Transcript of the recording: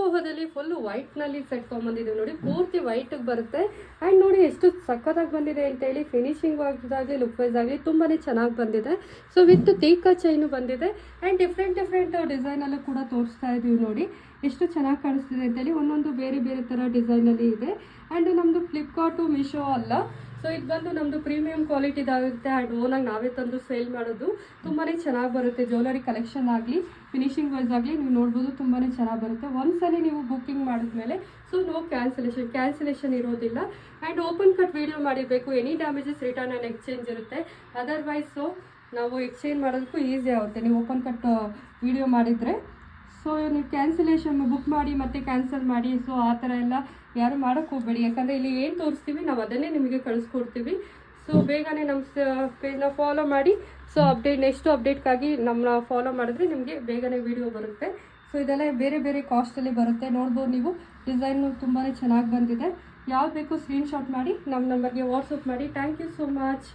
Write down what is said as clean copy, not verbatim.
ಅಮೋಘದಲ್ಲಿ full ವೈಟ್ನಲ್ಲಿ set ತೊಗೊಂಬಂದಿದ್ದೀವಿ ನೋಡಿ. ಪೂರ್ತಿ ವೈಟಿಗೆ ಬರುತ್ತೆ. ಆ್ಯಂಡ್ ನೋಡಿ ಎಷ್ಟು ಸಕ್ಕತ್ತಾಗಿ ಬಂದಿದೆ ಅಂತೇಳಿ. ಫಿನಿಶಿಂಗ್ ಆಗಲಿ ಲುಕ್ ವೈಸ್ ಆಗಲಿ ತುಂಬಾ ಚೆನ್ನಾಗಿ ಬಂದಿದೆ. ಸೊ ವಿತ್ ತೀಕ ಚೈನು ಬಂದಿದೆ. ಆ್ಯಂಡ್ ಡಿಫ್ರೆಂಟ್ ಡಿಸೈನಲ್ಲೂ ಕೂಡ ತೋರಿಸ್ತಾ ಇದ್ದೀವಿ ನೋಡಿ. ಎಷ್ಟು ಚೆನ್ನಾಗಿ ಕಾಣಿಸ್ತಿದೆ ಅಂತೇಳಿ. ಒಂದೊಂದು ಬೇರೆ ಬೇರೆ ಥರ ಡಿಸೈನಲ್ಲಿ ಇದೆ. ಆ್ಯಂಡ್ ನಮ್ಮದು ಫ್ಲಿಪ್ಕಾರ್ಟು ಮೀಶೋ ಅಲ್ಲ. ಸೊ ಇದು ಬಂದು ನಮ್ಮದು ಪ್ರೀಮಿಯಂ ಕ್ವಾಲಿಟಿದಾಗುತ್ತೆ. ಆ್ಯಂಡ್ ಓನಾಗಿ ನಾವೇ ತಂದು ಸೇಲ್ ಮಾಡೋದು. ತುಂಬಾ ಚೆನ್ನಾಗಿ ಬರುತ್ತೆ. ಜ್ಯುವೆಲರಿ ಕಲೆಕ್ಷನ್ ಆಗಲಿ ಫಿನಿಶಿಂಗ್ ವೈಸ್ ಆಗಲಿ ನೀವು ನೋಡ್ಬೋದು ತುಂಬಾ ಚೆನ್ನಾಗಿ ಬರುತ್ತೆ. ಒಂದ್ಸಲ ನೀವು ಬುಕ್ಕಿಂಗ್ ಮಾಡಿದ್ಮೇಲೆ ಸೊ ನೋ ಕ್ಯಾನ್ಸಲೇಷನ್ ಇರೋದಿಲ್ಲ. ಆ್ಯಂಡ್ ಓಪನ್ ಕಟ್ ವೀಡಿಯೋ ಮಾಡಿರಬೇಕು. Any damages written and exchange ಇರುತ್ತೆ. ಅದರ್ವೈಸ್ ಸೊ ನಾವು ಎಕ್ಸ್ಚೇಂಜ್ ಮಾಡೋದಕ್ಕೂ ಈಸಿ ಆಗುತ್ತೆ ನೀವು ಓಪನ್ ಕಟ್ ವೀಡಿಯೋ ಮಾಡಿದರೆ. ಸೊ ನೀವು ಕ್ಯಾನ್ಸಲೇಷನ್ ಬುಕ್ ಮಾಡಿ ಮತ್ತೆ ಕ್ಯಾನ್ಸಲ್ ಮಾಡಿ ಸೊ ಆ ಥರ ಎಲ್ಲ ಯಾರು ಮಾಡೋಕ್ಕೆ ಹೋಗಬೇಡಿ. ಯಾಕಂದರೆ ಇಲ್ಲಿ ಏನು ತೋರಿಸ್ತೀವಿ ನಾವು ಅದನ್ನೇ ನಿಮಗೆ ಕಳಿಸ್ಕೊಡ್ತೀವಿ. ಸೊ ಬೇಗನೆ ನಮ್ಮ ಪೇಜ್ನ ಫಾಲೋ ಮಾಡಿ. ಸೊ ನೆಕ್ಸ್ಟ್ ಅಪ್ಡೇಟ್ಗಾಗಿ ನಮ್ಮನ್ನ ಫಾಲೋ ಮಾಡಿದ್ರೆ ನಿಮಗೆ ಬೇಗನೆ ವೀಡಿಯೋ ಬರುತ್ತೆ. ಸೊ ಇದೆಲ್ಲ ಬೇರೆ ಬೇರೆ ಕಾಸ್ಟಲ್ಲಿ ಬರುತ್ತೆ. ನೋಡ್ಬೋದು ನೀವು ಡಿಸೈನು ತುಂಬಾ ಚೆನ್ನಾಗಿ ಬಂದಿದೆ. ಯಾವ್ದು ಬೇಕೋ ಸ್ಕ್ರೀನ್ಶಾಟ್ ಮಾಡಿ ನಮ್ಮ ನಂಬರ್ಗೆ ವಾಟ್ಸಪ್ ಮಾಡಿ. Thank you so much.